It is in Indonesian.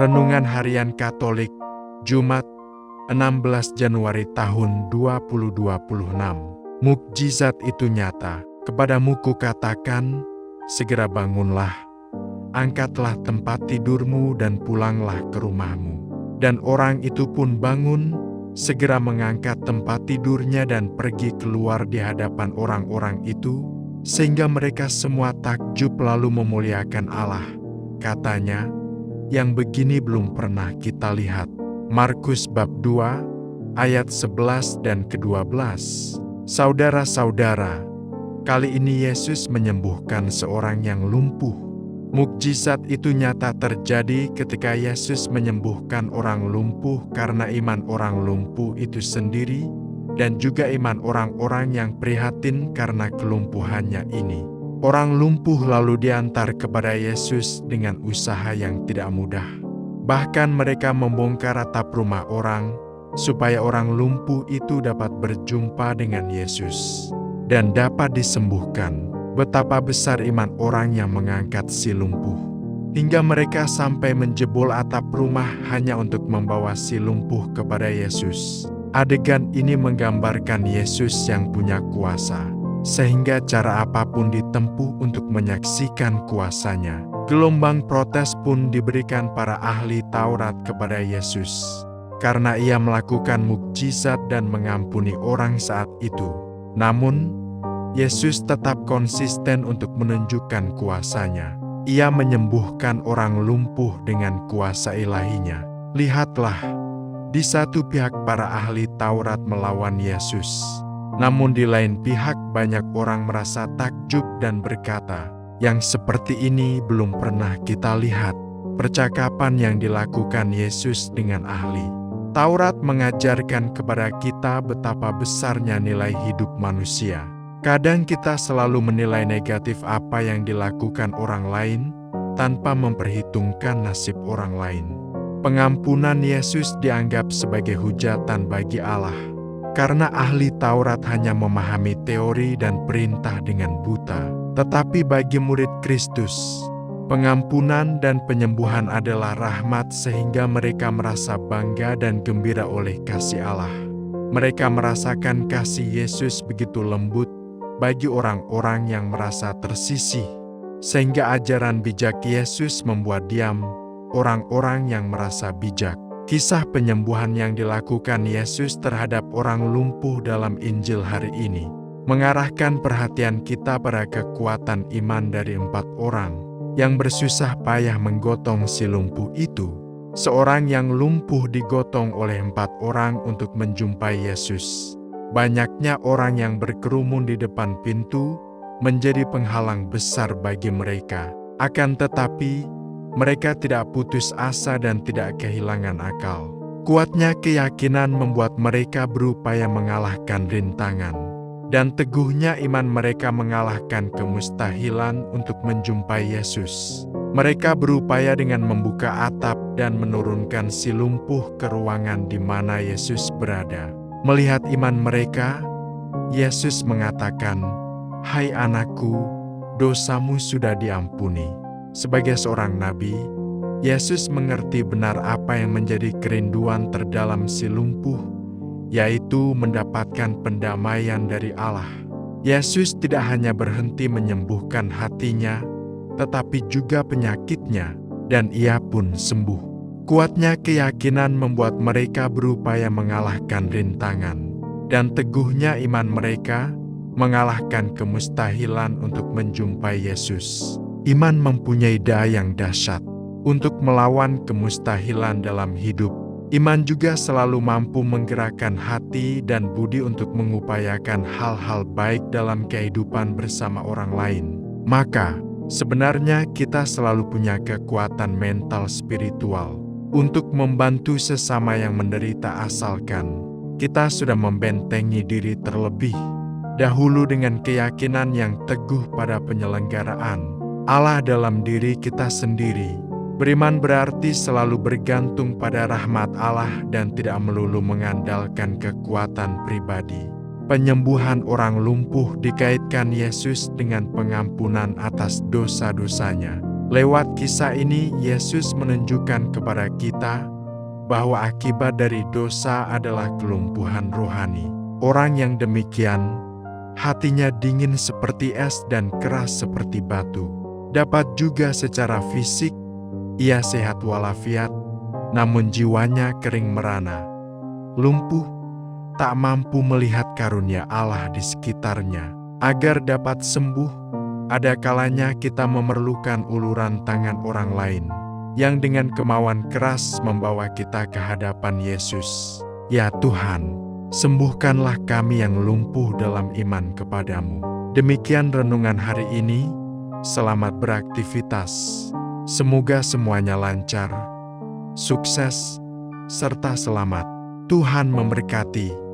Renungan Harian Katolik, Jumat, 16 Januari tahun 2026. Mukjizat itu nyata. Kepadamu kukatakan, segera bangunlah, angkatlah tempat tidurmu dan pulanglah ke rumahmu. Dan orang itu pun bangun, segera mengangkat tempat tidurnya dan pergi keluar di hadapan orang-orang itu, sehingga mereka semua takjub lalu memuliakan Allah. Katanya, yang begini belum pernah kita lihat. Markus bab 2, ayat 11 dan ke-12. Saudara-saudara, kali ini Yesus menyembuhkan seorang yang lumpuh. Mukjizat itu nyata terjadi ketika Yesus menyembuhkan orang lumpuh karena iman orang lumpuh itu sendiri dan juga iman orang-orang yang prihatin karena kelumpuhannya ini. Orang lumpuh lalu diantar kepada Yesus dengan usaha yang tidak mudah. Bahkan mereka membongkar atap rumah orang supaya orang lumpuh itu dapat berjumpa dengan Yesus dan dapat disembuhkan. Betapa besar iman orang yang mengangkat si lumpuh, hingga mereka sampai menjebol atap rumah hanya untuk membawa si lumpuh kepada Yesus. Adegan ini menggambarkan Yesus yang punya kuasa, sehingga cara apapun ditempuh untuk menyaksikan kuasanya. Gelombang protes pun diberikan para ahli Taurat kepada Yesus, karena ia melakukan mukjizat dan mengampuni orang saat itu. Namun, Yesus tetap konsisten untuk menunjukkan kuasanya. Ia menyembuhkan orang lumpuh dengan kuasa ilahinya. Lihatlah, di satu pihak para ahli Taurat melawan Yesus. Namun di lain pihak banyak orang merasa takjub dan berkata, yang seperti ini belum pernah kita lihat. Percakapan yang dilakukan Yesus dengan ahli Taurat mengajarkan kepada kita betapa besarnya nilai hidup manusia. Kadang kita selalu menilai negatif apa yang dilakukan orang lain tanpa memperhitungkan nasib orang lain. Pengampunan Yesus dianggap sebagai hujatan bagi Allah, karena ahli Taurat hanya memahami teori dan perintah dengan buta. Tetapi bagi murid Kristus, pengampunan dan penyembuhan adalah rahmat sehingga mereka merasa bangga dan gembira oleh kasih Allah. Mereka merasakan kasih Yesus begitu lembut bagi orang-orang yang merasa tersisih, sehingga ajaran bijak Yesus membuat diam orang-orang yang merasa bijak. Kisah penyembuhan yang dilakukan Yesus terhadap orang lumpuh dalam Injil hari ini mengarahkan perhatian kita pada kekuatan iman dari 4 orang yang bersusah payah menggotong si lumpuh itu. Seorang yang lumpuh digotong oleh 4 orang untuk menjumpai Yesus. Banyaknya orang yang berkerumun di depan pintu menjadi penghalang besar bagi mereka. Akan tetapi, mereka tidak putus asa dan tidak kehilangan akal. Kuatnya keyakinan membuat mereka berupaya mengalahkan rintangan. Dan teguhnya iman mereka mengalahkan kemustahilan untuk menjumpai Yesus. Mereka berupaya dengan membuka atap dan menurunkan si lumpuh ke ruangan di mana Yesus berada. Melihat iman mereka, Yesus mengatakan, "Hai anakku, dosamu sudah diampuni." Sebagai seorang nabi, Yesus mengerti benar apa yang menjadi kerinduan terdalam si lumpuh, yaitu mendapatkan pendamaian dari Allah. Yesus tidak hanya berhenti menyembuhkan hatinya, tetapi juga penyakitnya, dan ia pun sembuh. Kuatnya keyakinan membuat mereka berupaya mengalahkan rintangan, dan teguhnya iman mereka mengalahkan kemustahilan untuk menjumpai Yesus. Iman mempunyai daya yang dahsyat untuk melawan kemustahilan dalam hidup. Iman juga selalu mampu menggerakkan hati dan budi untuk mengupayakan hal-hal baik dalam kehidupan bersama orang lain. Maka, sebenarnya kita selalu punya kekuatan mental spiritual untuk membantu sesama yang menderita asalkan kita sudah membentengi diri terlebih dahulu dengan keyakinan yang teguh pada penyelenggaraan Allah dalam diri kita sendiri. Beriman berarti selalu bergantung pada rahmat Allah dan tidak melulu mengandalkan kekuatan pribadi. Penyembuhan orang lumpuh dikaitkan Yesus dengan pengampunan atas dosa-dosanya. Lewat kisah ini, Yesus menunjukkan kepada kita bahwa akibat dari dosa adalah kelumpuhan rohani. Orang yang demikian, hatinya dingin seperti es dan keras seperti batu. Dapat juga secara fisik, ia sehat walafiat, namun jiwanya kering merana, lumpuh, tak mampu melihat karunia Allah di sekitarnya. Agar dapat sembuh, ada kalanya kita memerlukan uluran tangan orang lain, yang dengan kemauan keras membawa kita ke hadapan Yesus. Ya Tuhan, sembuhkanlah kami yang lumpuh dalam iman kepadamu. Demikian renungan hari ini. Selamat beraktivitas. Semoga semuanya lancar, sukses, serta selamat. Tuhan memberkati.